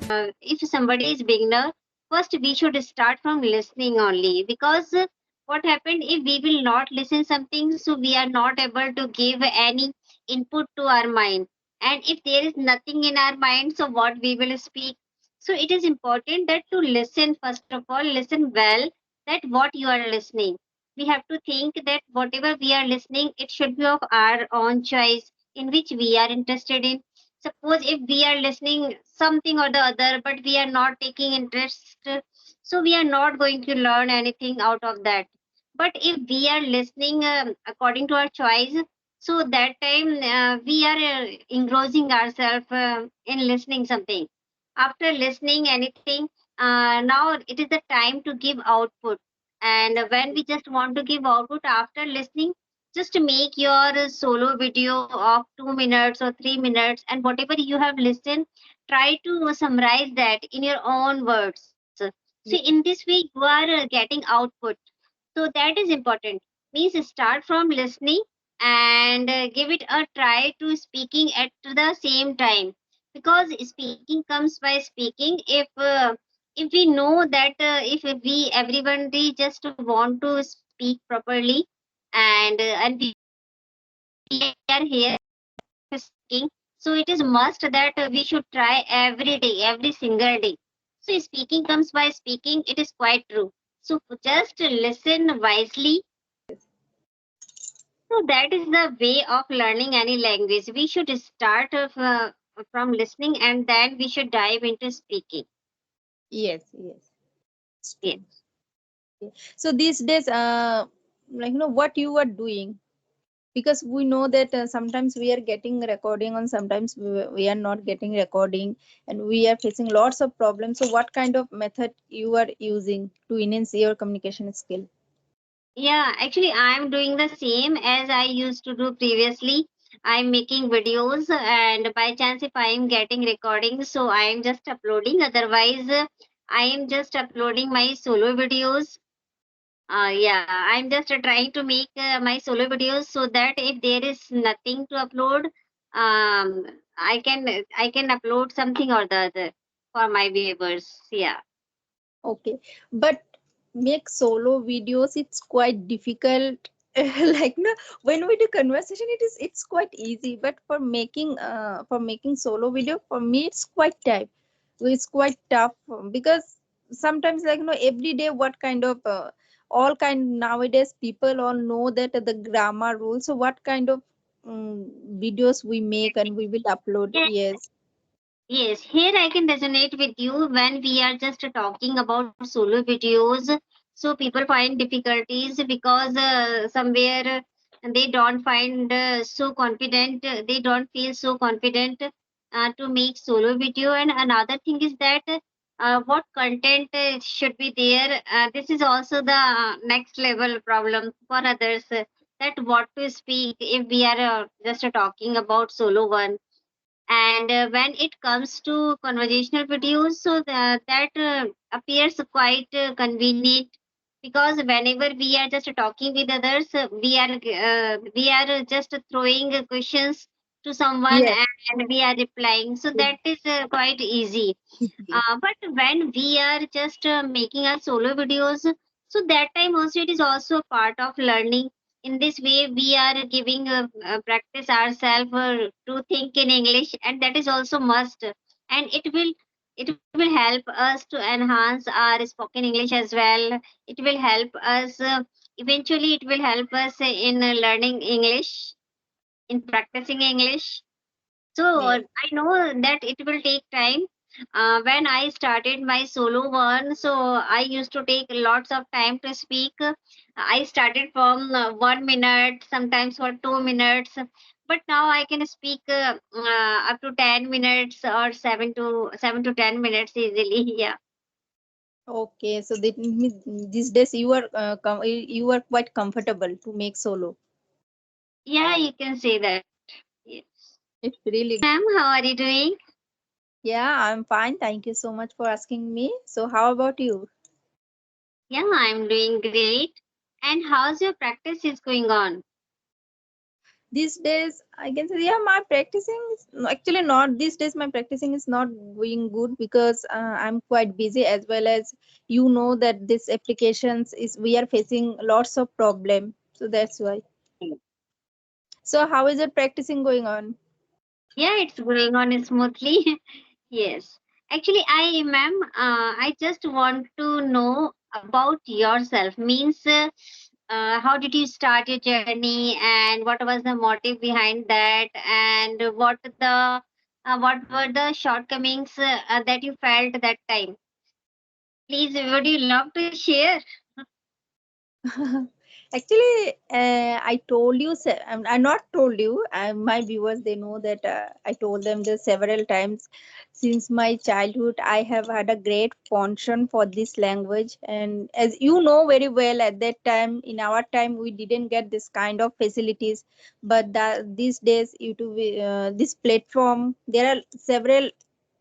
if somebody is beginner, first we should start from listening only, because what happened if we will not listen something, so we are not able to give any input to our mind, and if there is nothing in our mind, so what we will speak. So it is important that to listen, first of all listen well, that what you are listening. We have to think that whatever we are listening, it should be of our own choice, in which we are interested in. Suppose if we are listening something or the other, but we are not taking interest, so we are not going to learn anything out of that. But if we are listening according to our choice, so that time we are engrossing ourselves in listening something. After listening anything, now it is the time to give output. And when we just want to give output after listening, just make your solo video of 2 minutes or 3 minutes, and whatever you have listened, try to summarize that in your own words. So in Yes. this way you are getting output. So that is important. Means start from listening and give it a try to speaking at the same time, because speaking comes by speaking. If we know that if we everybody just want to speak properly, and we are here speaking, so it is must that we should try every day, every single day. So speaking comes by speaking, it is quite true. So just listen wisely. So that is the way of learning any language. We should start from listening, and then we should dive into speaking. Yes, yes, it's Yeah. true. Okay. So these days, what you are doing, because we know that sometimes we are getting recording and sometimes we are not getting recording, and we are facing lots of problems. So what kind of method you are using to enhance your communication skill? Yeah, actually, I'm doing the same as I used to do previously. I'm making videos, and by chance, if I am getting recordings, so I am just uploading. Otherwise, I am just uploading my solo videos. Yeah, I'm just trying to make my solo videos, so that if there is nothing to upload, I can upload something or the other for my viewers. Yeah. Okay, but make solo videos, it's quite difficult. Like no, when we do conversation, it's quite easy. But for making solo video, for me it's quite tough. It's quite tough because sometimes every day what kind of all kind nowadays people all know that the grammar rules. So what kind of videos we make and we will upload? Yes, Yes, here I can resonate with you when we are just talking about solo videos. So people find difficulties because somewhere they don't find so confident, they don't feel so confident to make solo video. And another thing is that what content should be there. This is also the next level problem for others, that what to speak if we are just talking about solo one. And when it comes to conversational videos, so that appears quite convenient, because whenever we are just talking with others, we are just throwing questions to someone, yes, and we are replying, so that is quite easy. easy. But when we are just making our solo videos, so that time also it is also a part of learning. In this way, we are giving practice ourselves to think in English, and that is also must. And it will help us to enhance our spoken English as well. It will help us. Eventually, it will help us in learning English, in practicing English. So Yes. I know that it will take time. When I started my solo one, so I used to take lots of time to speak. I started from 1 minute, sometimes for 2 minutes, but now I can speak up to 10 minutes or 7 to 10 minutes easily. Yeah, Okay, so that means these days you are you are quite comfortable to make solo. yeah, you can say that. Yes. It's really Ma'am, how are you doing? yeah, I'm fine. Thank you so much for asking me. So how about you? Yeah, I'm doing great. And how's your practice is going on? These days I can say, yeah, my practicing is actually not, these days my practicing is not going good because I'm quite busy, as well as you know that this applications is, we are facing lots of problem, so that's why. So how is it practicing going on? Yeah, it's going on smoothly. Yes. Actually, I just want to know about yourself. Means, how did you start your journey, and what was the motive behind that, and what were the shortcomings that you felt that time? Please, would you love to share? Actually, I told you, I not told you, my viewers, they know that I told them this several times. Since my childhood, I have had a great penchant for this language. And as you know very well, at that time, in our time, we didn't get this kind of facilities. But these days, YouTube, this platform, there are several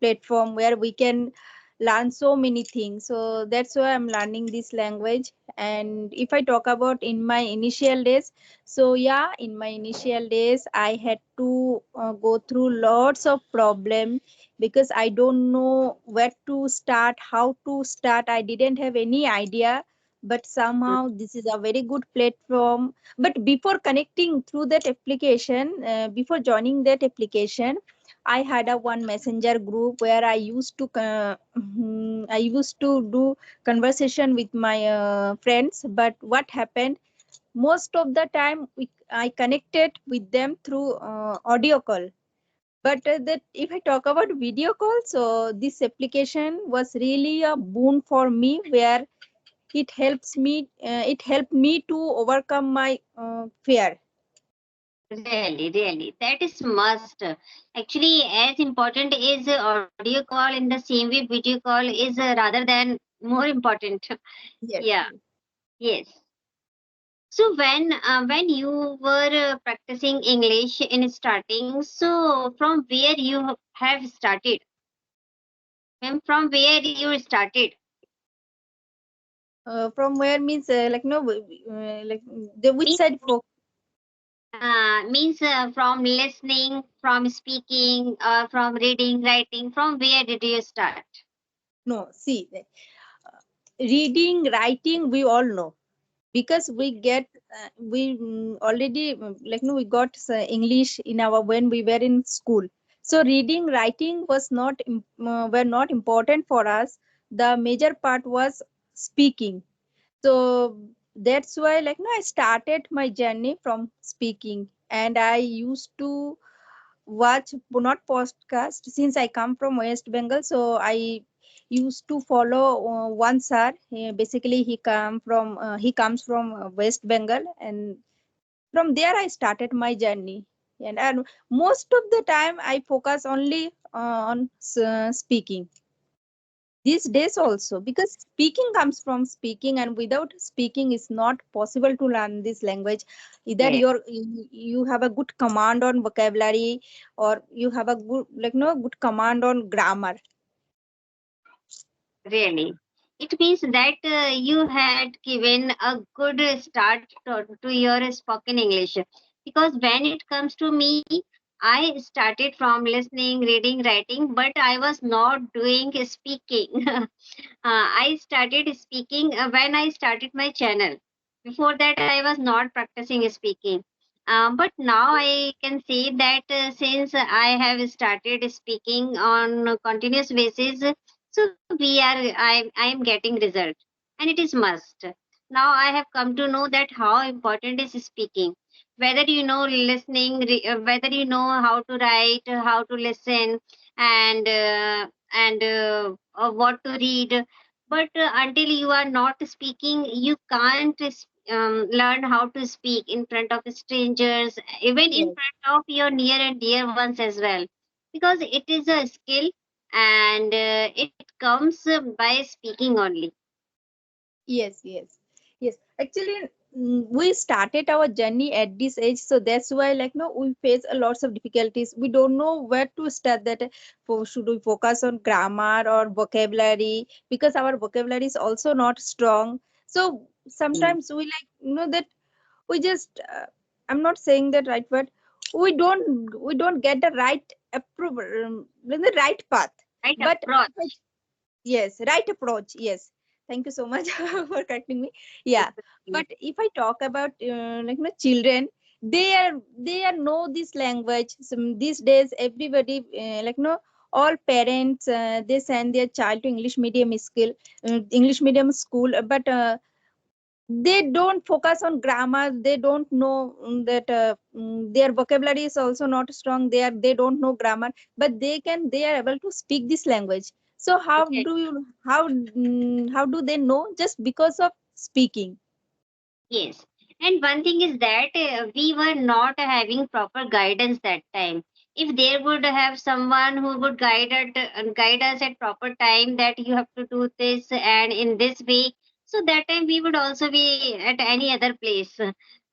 platform where we can learn so many things. So that's why I'm learning this language. And if I talk about in my initial days, so yeah, in my initial days I had to go through lots of problem, because I don't know where to start, how to start. I didn't have any idea, but somehow this is a very good platform. But before connecting through that application, before joining that application, I had a one messenger group where I used to I used to do conversation with my friends. But what happened, most of the time I connected with them through audio call. But that if I talk about video call, so this application was really a boon for me, where it helped me to overcome my fear. Really, really, that is must. Actually, as important is audio call, in the same way, video call is rather than more important. Yes, Yeah, yes. yes. So when you were practicing English in starting, so from where you have started? From where you started? From where means like no like the which Means side for. means from listening, from speaking, from reading, writing. From where did you start? No, see, reading, writing, we all know, because we get we already like no we got English in our, when we were in school. So reading, writing was not were not important for us. The major part was speaking. So that's why, like no, I started my journey from speaking. And I used to watch, not podcast, since I come from West Bengal. So I used to follow one sir. Basically he comes from West Bengal, and from there I started my journey. And most of the time I focus only on speaking these days also, because speaking comes from speaking, and without speaking it's not possible to learn this language. Either Yes. you have a good command on vocabulary, or you have a good, like no, good command on grammar. Really? It means that you had given a good start to your spoken English. Because when it comes to me, I started from listening, reading, writing, but I was not doing speaking. I started speaking when I started my channel. Before that, I was not practicing speaking. But now I can say that since I have started speaking on a continuous basis, so I am getting result, and it is must. Now I have come to know that how important is speaking. Whether you know listening, whether you know how to write, how to listen, and what to read, but until you are not speaking, you can't learn how to speak in front of strangers, even in Yes, front of your near and dear ones as well, because it is a skill, and it comes by speaking only. yes, yes, yes. Actually, we started our journey at this age, so that's why, like no, we face a lots of difficulties. We don't know where to start. That should we focus on grammar or vocabulary, because our vocabulary is also not strong. So Mm. sometimes we, like that we just I'm not saying that right word. we don't get the right approval, the right path. Right But approach. yes, right approach. Yes, thank you so much for correcting me. Yeah, but if I talk about children, they are know this language. These days, everybody all parents they send their child to English medium school, but they don't focus on grammar. They don't know that their vocabulary is also not strong. They don't know grammar, but they are able to speak this language. So how do they know? Just because of speaking. Yes. And one thing is that we were not having proper guidance that time. If there would have someone who would guide us at proper time that you have to do this and in this way, so that time we would also be at any other place.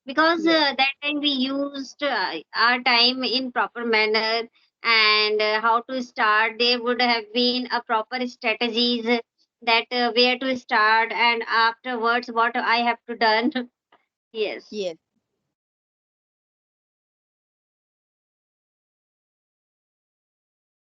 Because Yes, that time we used our time in proper manner, and how to start. There would have been a proper strategies that where to start and afterwards what I have to done. Yes. yes.